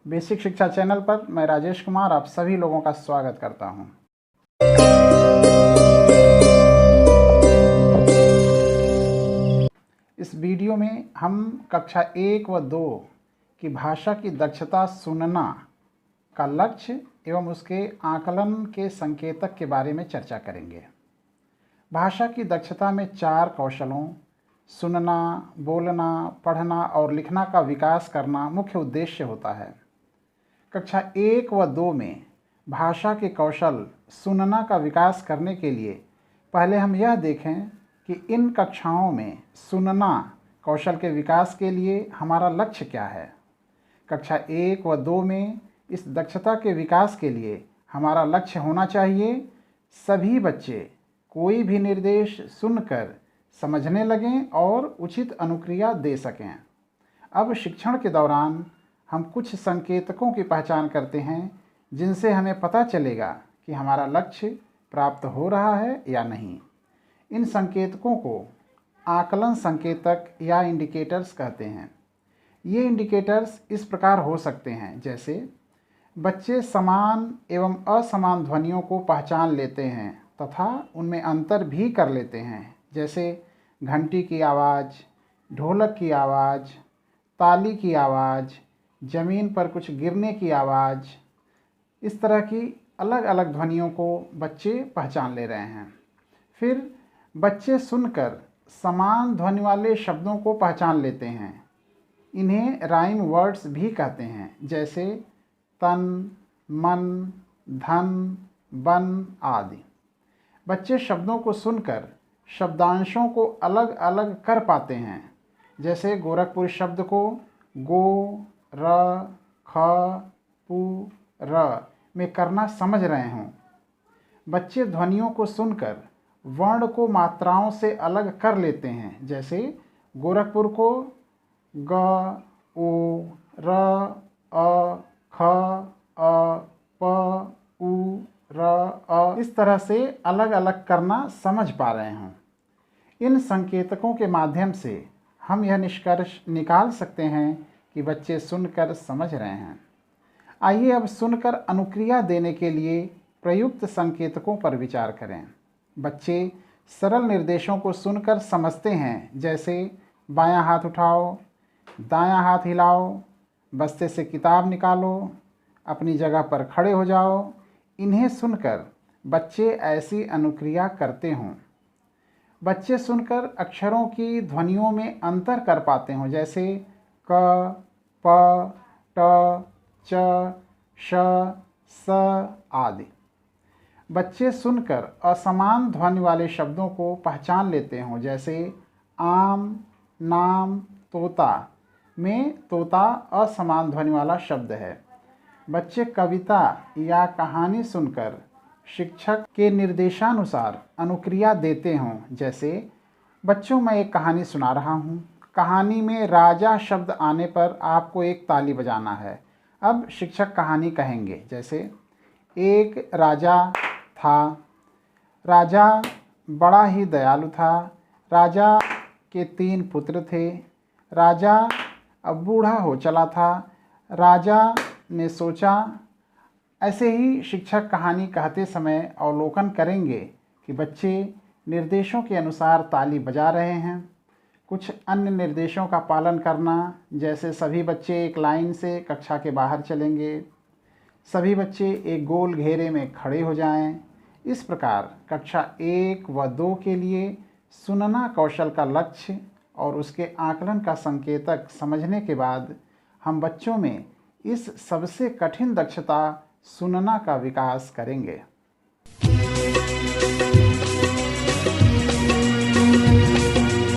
Basic शिक्षा channel पर मैं राजेश कुमार आप सभी लोगों का स्वागत करता हूं। इस वीडियो में हम कक्षा 1 व 2 की भाषा की दक्षता सुनना का लक्ष्य एवं उसके आकलन के संकेतक के बारे में चर्चा करेंगे। भाषा की दक्षता में 4 कौशलों सुनना, बोलना, पढ़ना और लिखना का विकास करना मुख्य उद्देश्य होता है। कक्षा 1 व 2 में भाषा के कौशल सुनना का विकास करने के लिए पहले हम यह देखें कि इन कक्षाओं में सुनना कौशल के विकास के लिए हमारा लक्ष्य क्या है। कक्षा 1 व 2 में इस दक्षता के विकास के लिए हमारा लक्ष्य होना चाहिए सभी बच्चे कोई भी निर्देश सुनकर समझने लगें और उचित अनुक्रिया दे सकें। अब शिक्षण के दौरान हम कुछ संकेतकों की पहचान करते हैं जिनसे हमें पता चलेगा कि हमारा लक्ष्य प्राप्त हो रहा है या नहीं। इन संकेतकों को आकलन संकेतक या इंडिकेटर्स कहते हैं। ये इंडिकेटर्स इस प्रकार हो सकते हैं, जैसे बच्चे समान एवं असमान ध्वनियों को पहचान लेते हैं तथा उनमें अंतर भी कर लेते हैं, जैसे घंटी की आवाज़, ढोलक की आवाज़, ताली की आवाज़, ज़मीन पर कुछ गिरने की आवाज़। इस तरह की अलग अलग ध्वनियों को बच्चे पहचान ले रहे हैं। फिर बच्चे सुनकर समान ध्वनि वाले शब्दों को पहचान लेते हैं। इन्हें राइम वर्ड्स भी कहते हैं, जैसे तन, मन, धन, बन आदि। बच्चे शब्दों को सुनकर शब्दांशों को अलग अलग कर पाते हैं, जैसे गोरखपुर शब्द को गो, र, ख, पु, र में करना समझ रहे हों। बच्चे ध्वनियों को सुनकर वर्ण को मात्राओं से अलग कर लेते हैं, जैसे गोरखपुर को ग, उ, र, अ, ख, अ, प, उ, र, अ इस तरह से अलग अलग करना समझ पा रहे हों। इन संकेतकों के माध्यम से हम यह निष्कर्ष निकाल सकते हैं कि बच्चे सुनकर समझ रहे हैं। आइए अब सुनकर अनुक्रिया देने के लिए प्रयुक्त संकेतकों पर विचार करें। बच्चे सरल निर्देशों को सुनकर समझते हैं, जैसे बायां हाथ उठाओ, दायां हाथ हिलाओ, बस्ते से किताब निकालो, अपनी जगह पर खड़े हो जाओ। इन्हें सुनकर बच्चे ऐसी अनुक्रिया करते हों। बच्चे सुनकर अक्षरों की ध्वनियों में अंतर कर पाते हों, जैसे क, प, ट, च, श, स आदि। बच्चे सुनकर असमान ध्वनि वाले शब्दों को पहचान लेते हों, जैसे आम, नाम, तोता में तोता असमान ध्वनि वाला शब्द है। बच्चे कविता या कहानी सुनकर शिक्षक के निर्देशानुसार अनुक्रिया देते हों, जैसे बच्चों मैं एक कहानी सुना रहा हूँ। कहानी में राजा शब्द आने पर आपको एक ताली बजाना है। अब शिक्षक कहानी कहेंगे, जैसे एक राजा था। राजा बड़ा ही दयालु था। राजा के 3 पुत्र थे। राजा अब बूढ़ा हो चला था। राजा ने सोचा। ऐसे ही शिक्षक कहानी कहते समय अवलोकन करेंगे कि बच्चे निर्देशों के अनुसार ताली बजा रहे हैं। कुछ अन्य निर्देशों का पालन करना, जैसे सभी बच्चे एक लाइन से कक्षा के बाहर चलेंगे, सभी बच्चे एक गोल घेरे में खड़े हो जाएं। इस प्रकार कक्षा 1 व 2 के लिए सुनना कौशल का लक्ष्य और उसके आकलन का संकेतक समझने के बाद हम बच्चों में इस सबसे कठिन दक्षता सुनना का विकास करेंगे।